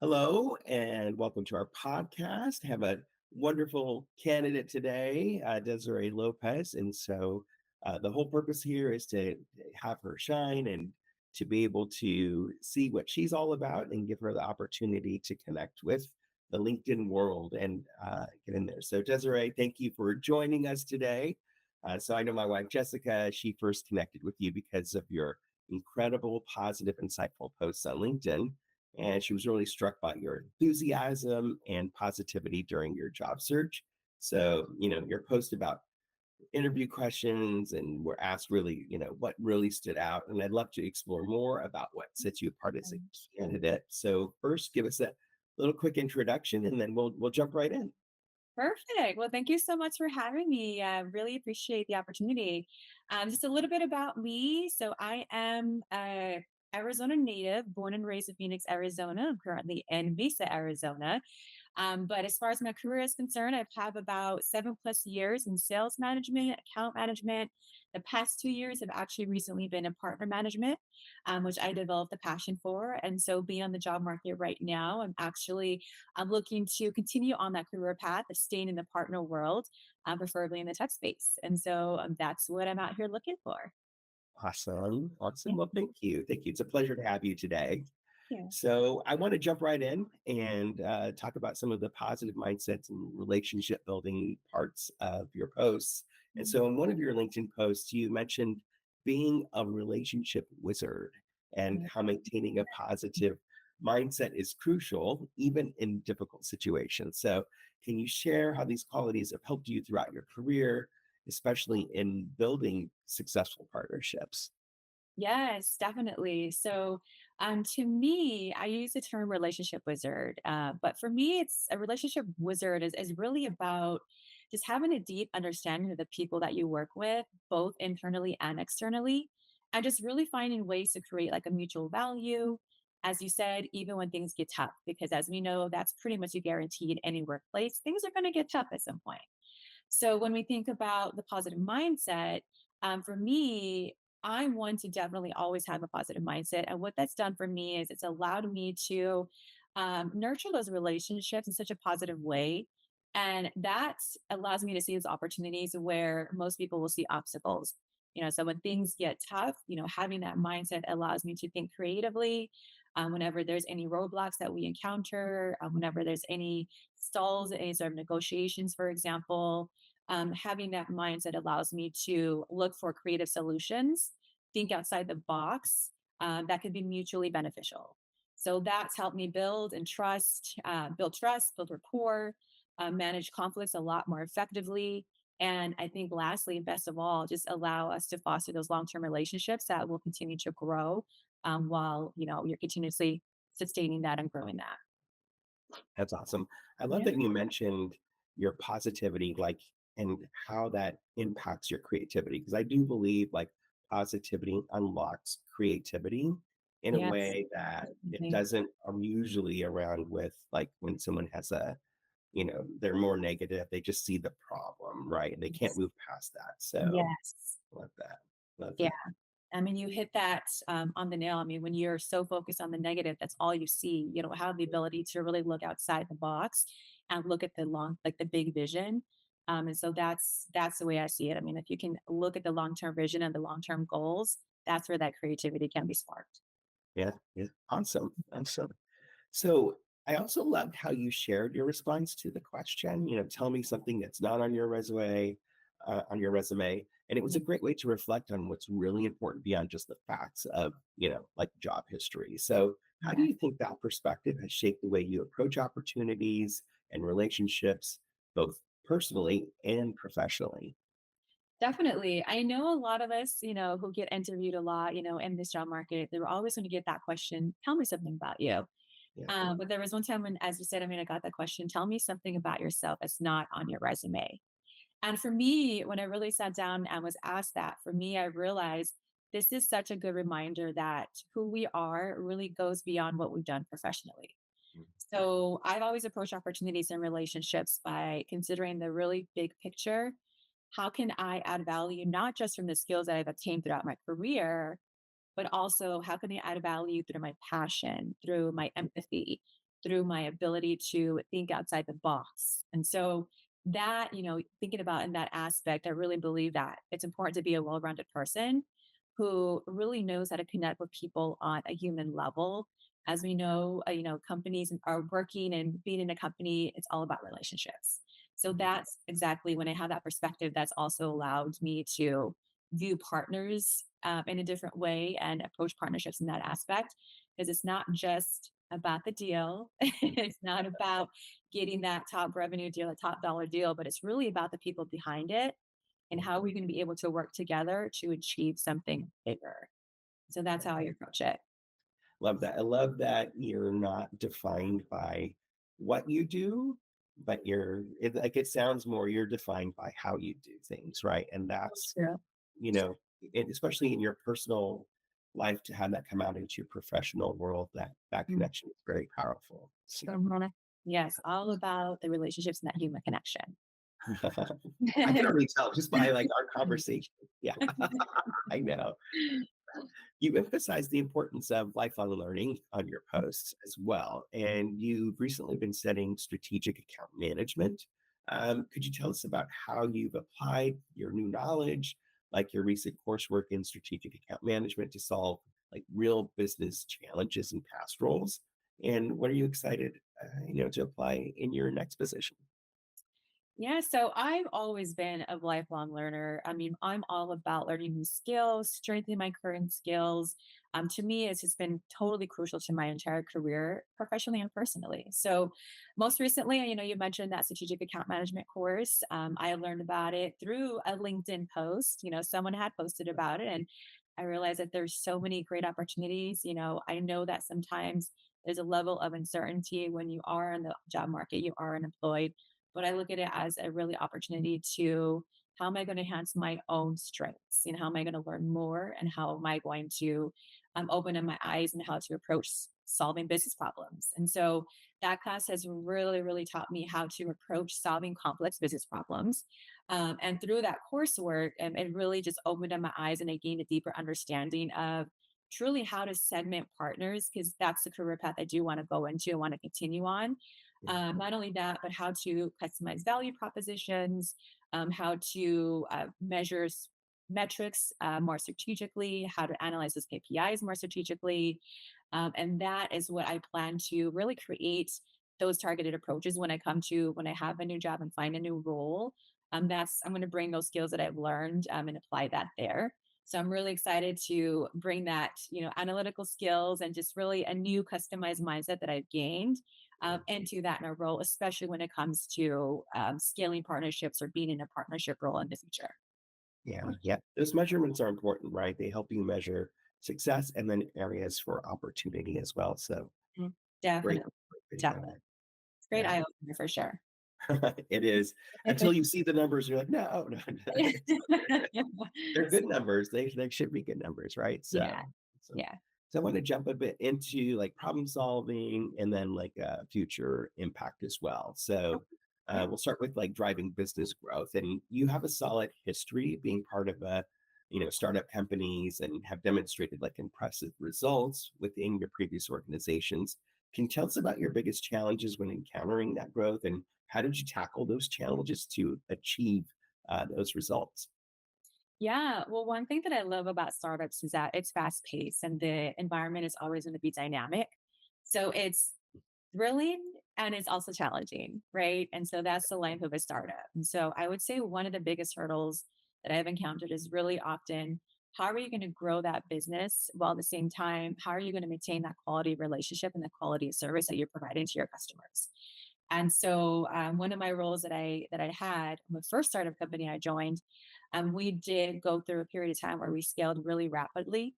Hello and welcome to our podcast. Have a wonderful candidate today, Deserae Lopez. The whole purpose here is to have her shine and to be able to see what she's all about and give her the opportunity to connect with the LinkedIn world and get in there. So, Desiree, thank you for joining us today. I know my wife, Jessica, she first connected with you because of your incredible, positive, insightful posts on LinkedIn, and she was really struck by your enthusiasm and positivity during your job search. Your post about interview questions and were asked really, what really stood out. And I'd love to explore more about what sets you apart as a candidate. So first, give us a little quick introduction, and then we'll jump right in. Perfect. Well, thank you so much for having me. I really appreciate the opportunity. Just a little bit about me. So, I am a Arizona native, born and raised in Phoenix, Arizona. I'm currently in Mesa, Arizona. But as far as my career is concerned, I've have about 7+ years in sales management, account management. The past 2 years have actually recently been in partner management, which I developed a passion for. And so, being on the job market right now, I'm looking to continue on that career path of staying in the partner world, preferably in the tech space. And so that's what I'm out here looking for. Awesome. Yeah. Awesome. Well, thank you. Thank you. It's a pleasure to have you today. Yeah. So I want to jump right in and talk about some of the positive mindsets and relationship building parts of your posts. And Mhm. so in one of your LinkedIn posts, you mentioned being a relationship wizard and Yeah. how maintaining a positive mindset is crucial, even in difficult situations. So can you share how these qualities have helped you throughout your career, especially in building successful partnerships? Yes, definitely. So, to me, I use the term relationship wizard. But for me, it's a relationship wizard is really about just having a deep understanding of the people that you work with, both internally and externally, and just really finding ways to create like a mutual value. As you said, even when things get tough, because as we know, that's pretty much a guarantee in any workplace, things are going to get tough at some point. So when we think about the positive mindset, for me, I want to definitely always have a positive mindset. And what that's done for me is it's allowed me to nurture those relationships in such a positive way. And that allows me to see those opportunities where most people will see obstacles. So when things get tough, having that mindset allows me to think creatively. Whenever there's any roadblocks that we encounter, whenever there's any stalls, any sort of negotiations, for example, having that mindset allows me to look for creative solutions, think outside the box that could be mutually beneficial. So that's helped me build trust, build rapport, manage conflicts a lot more effectively. And I think lastly, and best of all, just allow us to foster those long-term relationships that will continue to grow while, you're continuously sustaining that and growing that. That's awesome. I love Yeah. that you mentioned your positivity, and how that impacts your creativity. Because I do believe positivity unlocks creativity in a Yes. way that it Definitely. doesn't usually around with like when someone has they're more negative, they just see the problem, right? And they can't Yes. move past that. So Yes. love that. Love Yeah. that. I mean, you hit that on the nail. I mean, when you're so focused on the negative, that's all you see. You don't have the ability to really look outside the box and look at like the big vision. And so that's the way I see it. I mean, if you can look at the long term vision and the long term goals, that's where that creativity can be sparked. Yeah. Yeah. Awesome. Awesome. So I also loved how you shared your response to the question. Tell me something that's not on your resume. And it was Yeah. a great way to reflect on what's really important beyond just the facts of, like job history. So how do Yeah. you think that perspective has shaped the way you approach opportunities and relationships, both personally and professionally? Definitely. I know a lot of us, who get interviewed a lot, in this job market, they're always going to get that question, tell me something about you. Yeah. But there was one time when, as you said, I mean, I got that question, tell me something about yourself that's not on your resume. And for me, when I really sat down and was asked that, for me, I realized this is such a good reminder that who we are really goes beyond what we've done professionally. So I've always approached opportunities and relationships by considering the really big picture. How can I add value, not just from the skills that I've obtained throughout my career, but also how can I add value through my passion, through my empathy, through my ability to think outside the box. And so that, thinking about in that aspect, I really believe that it's important to be a well-rounded person who really knows how to connect with people on a human level. As we know, companies are working, and being in a company, it's all about relationships. So that's exactly when I have that perspective, that's also allowed me to view partners in a different way and approach partnerships in that aspect, because it's not just about the deal. It's not about getting that top revenue deal, a top dollar deal, but it's really about the people behind it and how we're going to be able to work together to achieve something bigger. So that's how I approach it. Love that. I love that you're not defined by what you do, but like it sounds more you're defined by how you do things, right? And that's, True. you know, and especially in your personal life to have that come out into your professional world, that Mm. connection is very powerful. So Mhm. Yes, all about the relationships and that human connection. I can already tell just by like our conversation. Yeah, I know. You emphasize the importance of lifelong learning on your posts as well, and you've recently been studying strategic account management. Could you tell us about how you've applied your new knowledge, like your recent coursework in strategic account management, to solve like real business challenges in past roles? And what are you excited, to apply in your next position? Yeah, so I've always been a lifelong learner. I mean, I'm all about learning new skills, strengthening my current skills. To me, it's just been totally crucial to my entire career, professionally and personally. So, most recently, you mentioned that strategic account management course. I learned about it through a LinkedIn post. Someone had posted about it, and I realized that there's so many great opportunities. I know that sometimes there's a level of uncertainty when you are in the job market, you are unemployed, but I look at it as a really opportunity to, how am I going to enhance my own strengths? How am I going to learn more? And how am I going to open up my eyes and how to approach solving business problems? And so that class has really, really taught me how to approach solving complex business problems. And through that coursework, it really just opened up my eyes, and I gained a deeper understanding of truly how to segment partners, because that's the career path I do want to go into and want to continue on. Yeah, Not only that, but how to customize value propositions, how to measure metrics more strategically, how to analyze those KPIs more strategically. And that is what I plan to really create, those targeted approaches when I have a new job and find a new role. I'm going to bring those skills that I've learned and apply that there. So I'm really excited to bring that, analytical skills and just really a new customized mindset that I've gained yeah, into that in a role, especially when it comes to scaling partnerships or being in a partnership role in the future. yeah, yeah. Those measurements are important, right? They help you measure success and then areas for opportunity as well. So Mhm. great, Definitely. great video. Definitely. It's a great Yeah. eye opener for sure. It is until you see the numbers, you're like, no, no, no. They're good numbers. They should be good numbers, right? Yeah. So, Yeah. so I want to jump a bit into like problem solving and then like future impact as well. So Okay. Yeah. we'll start with like driving business growth, and you have a solid history being part of startup companies and have demonstrated like impressive results within your previous organizations. Can you tell us about your biggest challenges when encountering that growth, and how did you tackle those challenges to achieve those results? Yeah. Well, one thing that I love about startups is that it's fast paced and the environment is always going to be dynamic. So it's thrilling and it's also challenging, right? And so that's the life of a startup. And so I would say one of the biggest hurdles that I've encountered is really often, how are you going to grow that business while at the same time, how are you going to maintain that quality relationship and the quality of service that you're providing to your customers? And so one of my roles that I had, the first startup company I joined, we did go through a period of time where we scaled really rapidly.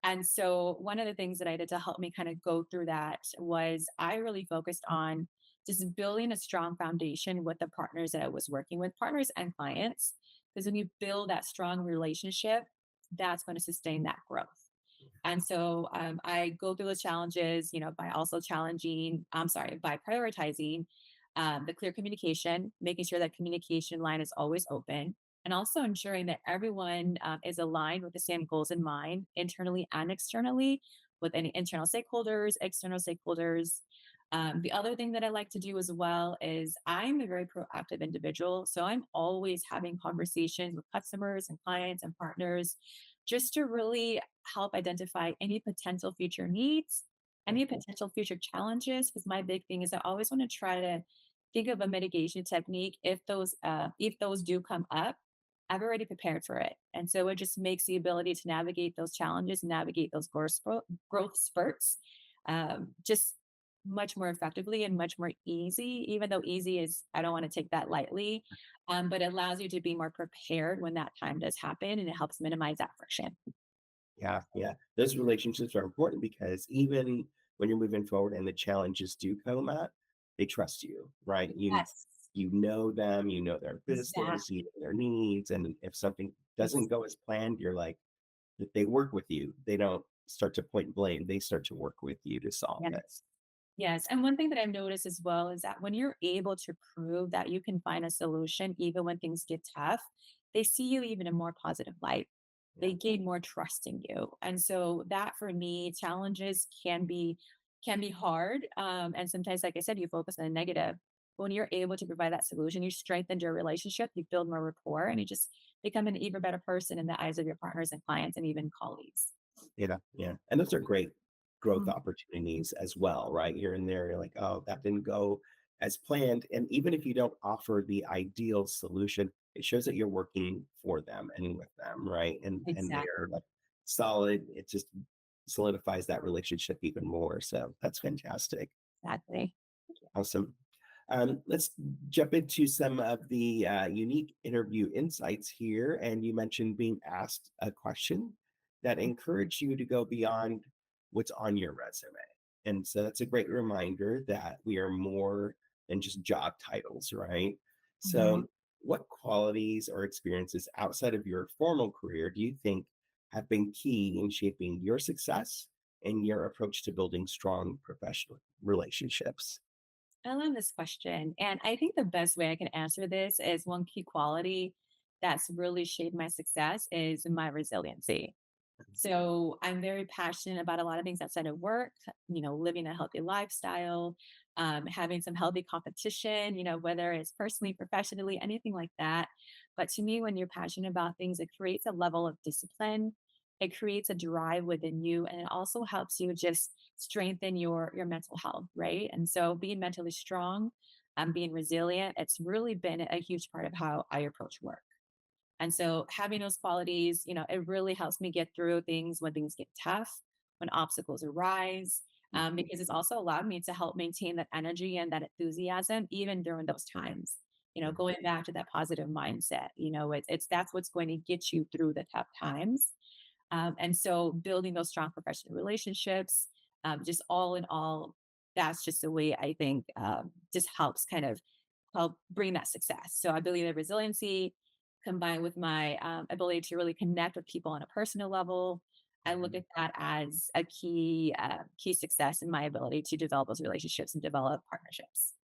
And so one of the things that I did to help me kind of go through that was I really focused on just building a strong foundation with the partners that I was working with, partners and clients. Because when you build that strong relationship, that's going to sustain that growth. And so I go through those challenges, by also by prioritizing the clear communication, making sure that communication line is always open, and also ensuring that everyone is aligned with the same goals in mind, internally and externally, with any internal stakeholders, external stakeholders. The other thing that I like to do as well is I'm a very proactive individual. So I'm always having conversations with customers and clients and partners just to really help identify any potential future needs, any Mhm. potential future challenges. Because my big thing is I always want to try to think of a mitigation technique if those do come up. I've already prepared for it. And so it just makes the ability to navigate those challenges, navigate those growth spurts, just much more effectively and much more easy, even though easy is, I don't want to take that lightly, but it allows you to be more prepared when that time does happen and it helps minimize that friction. Yeah, yeah. Those relationships are important because even when you're moving forward and the challenges do come up, they trust you, right? Yes, You know them, you know their business, exactly. you know their needs, and if something doesn't go as planned, you're like, that they work with you. They don't start to point blame. They start to work with you to solve it. Yes. Yes, and one thing that I've noticed as well is that when you're able to prove that you can find a solution even when things get tough, they see you even in more positive light. Yeah, They gain more trust in you. And so that for me, challenges can be hard. And sometimes, like I said, you focus on the negative. When you're able to provide that solution, you strengthen your relationship, you build more rapport, and you just become an even better person in the eyes of your partners and clients and even colleagues. yeah, yeah. And those are great growth Mhm. opportunities as well, right? You're in there, you're like, oh, that didn't go as planned. And even if you don't offer the ideal solution, it shows that you're working for them and with them, right? And Exactly. they're like solid. It just solidifies that relationship even more. So that's fantastic. Exactly. Awesome. Let's jump into some of the unique interview insights here. And you mentioned being asked a question that encouraged you to go beyond what's on your resume. And so that's a great reminder that we are more than just job titles, right? Mhm. So, what qualities or experiences outside of your formal career do you think have been key in shaping your success and your approach to building strong professional relationships? I love this question. And I think the best way I can answer this is one key quality that's really shaped my success is my resiliency. So I'm very passionate about a lot of things outside of work, living a healthy lifestyle, having some healthy competition, whether it's personally, professionally, anything like that. But to me, when you're passionate about things, it creates a level of discipline. It creates a drive within you, and it also helps you just strengthen your mental health, right? And so, being mentally strong, being resilient, it's really been a huge part of how I approach work. And so having those qualities, it really helps me get through things when things get tough, when obstacles arise, Mhm. because it's also allowed me to help maintain that energy and that enthusiasm even during those times. Yeah. Going back to that positive mindset, it's that's what's going to get you through the tough times. And so building those strong professional relationships, just all in all, that's just the way I think just helps kind of help bring that success. So I believe that resiliency combined with my ability to really connect with people on a personal level, I look Mhm. at that as a key success in my ability to develop those relationships and develop partnerships.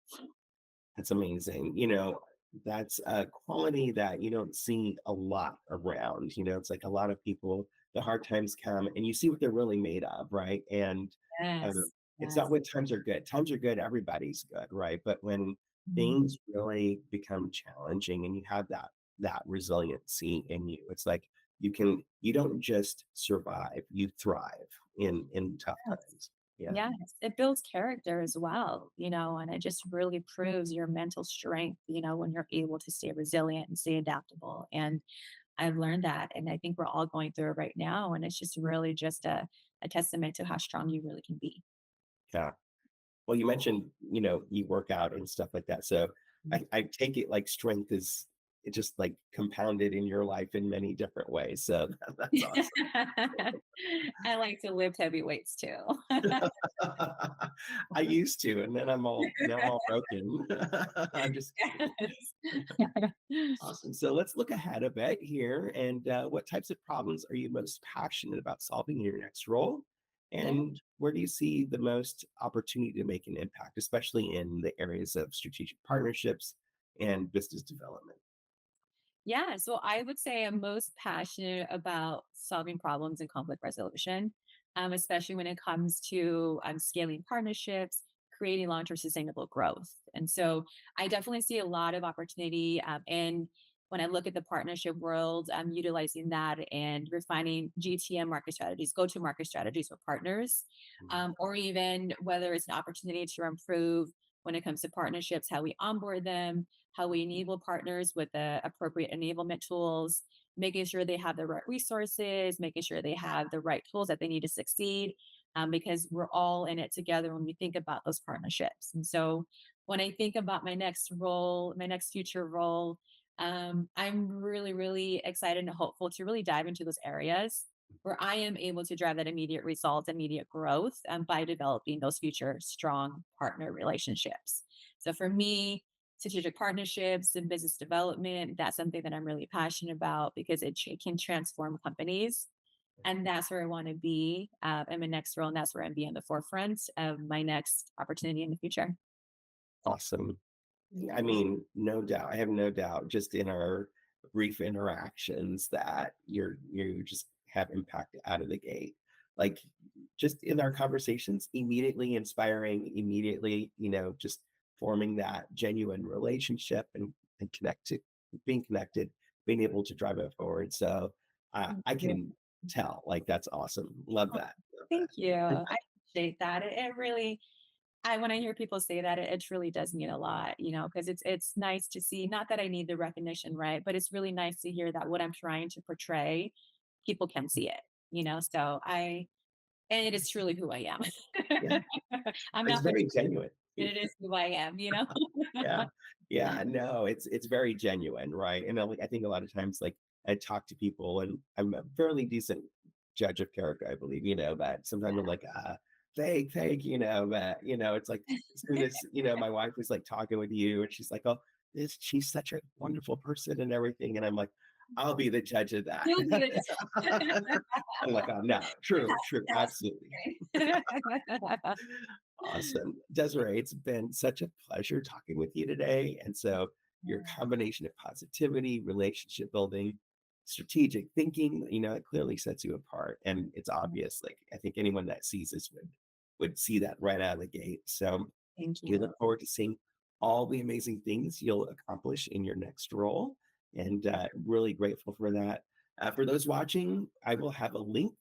That's amazing. That's a quality that you don't see a lot around. It's like a lot of people, the hard times come and you see what they're really made of, right? And Yes. it's not Yes. when times are good. Times are good, everybody's good, right? But when Mhm. things really become challenging and you have that resiliency in you, it's like you don't just survive, you thrive in tough Yes. times. Yeah. Yes, it builds character as well, and it just really proves your mental strength, when you're able to stay resilient and stay adaptable. And I've learned that. And I think we're all going through it right now. And it's just really just a testament to how strong you really can be. Yeah. Well, you mentioned, you work out and stuff like that. So I take it like strength is it just like compounded in your life in many different ways. So that's awesome. I like to lift heavy weights too. I used to, and then now I'm all broken. I'm just kidding. Yes. Awesome. So let's look ahead a bit here. And what types of problems are you most passionate about solving in your next role? Yeah. And where do you see the most opportunity to make an impact, especially in the areas of strategic partnerships and business development? Yeah. So I would say I'm most passionate about solving problems and conflict resolution. especially when it comes to scaling partnerships, creating long term sustainable growth. And so I definitely see a lot of opportunity in when I look at the partnership world, I'm utilizing that and refining GTM market strategies, go to market strategies with partners, Mhm. or even whether it's an opportunity to improve when it comes to partnerships, how we onboard them, how we enable partners with the appropriate enablement tools, making sure they have the right resources, making sure they have the right tools that they need to succeed, because we're all in it together when we think about those partnerships. And so when I think about my next role, my next future role, I'm really, really excited and hopeful to really dive into those areas where I am able to drive that immediate results, immediate growth by developing those future strong partner relationships. So for me, strategic partnerships and business development, that's something that I'm really passionate about because it can transform companies. And that's where I want to be in my next role. And that's where I'm be on the forefront of my next opportunity in the future. Awesome. I Yeah. mean, no doubt. I have no doubt just in our brief interactions that you just have impact out of the gate. Like just in our conversations, immediately inspiring, immediately, just forming that genuine relationship and being connected, being able to drive it forward. So Thank I you. can tell, like that's awesome. Love Oh, that. Love thank you. that. I appreciate that. It really, when I hear people say that, it truly does mean a lot, because it's nice to see, not that I need the recognition, right? But it's really nice to hear that what I'm trying to portray, people can see it, so and it is truly who I am. Yeah. I'm It's not pretending, very genuine. it is who I am. Yeah. Yeah, no, it's very genuine, right? And I think a lot of times, like, I talk to people and I'm a fairly decent judge of character, I believe, that sometimes I'm like, fake, that, it's like as soon as, my wife is like talking with you and she's like, oh, she's such a wonderful person and everything. And I'm like, I'll be the judge of that. You'll be I'm like, oh no, true, true, absolutely. the Awesome. Desiree, it's been such a pleasure talking with you today. And so, your combination of positivity, relationship building, strategic thinking, it clearly sets you apart. And it's obvious. Like, I think anyone that sees this would see that right out of the gate. So, Thank we you. look forward to seeing all the amazing things you'll accomplish in your next role. And really grateful for that. For those watching, I will have a link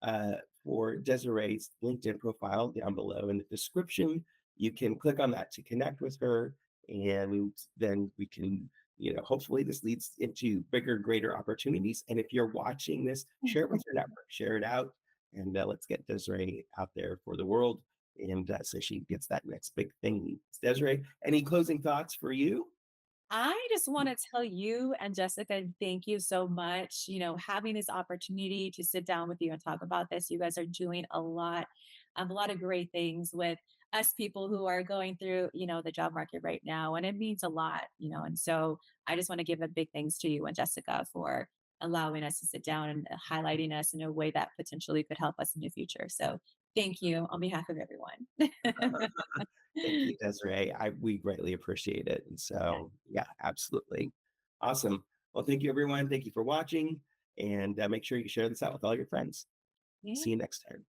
uh, for Desiree's LinkedIn profile down below in the description. You can click on that to connect with her, and then we can, hopefully this leads into bigger, greater opportunities. And if you're watching this, share it with your network, share it out, and let's get Desiree out there for the world. And so she gets that next big thing. Desiree, any closing thoughts for you? I just want to tell you and Jessica, thank you so much. Having this opportunity to sit down with you and talk about this, you guys are doing a lot of great things with us people who are going through, the job market right now. And it means a lot. And so I just want to give a big thanks to you and Jessica for allowing us to sit down and highlighting us in a way that potentially could help us in the future. So thank you on behalf of everyone. Thank you, Desiree. We greatly appreciate it. And so, yeah, absolutely. Awesome. Well, thank you, everyone. Thank you for watching. And make sure you share this out with all your friends. Yeah. See you next time.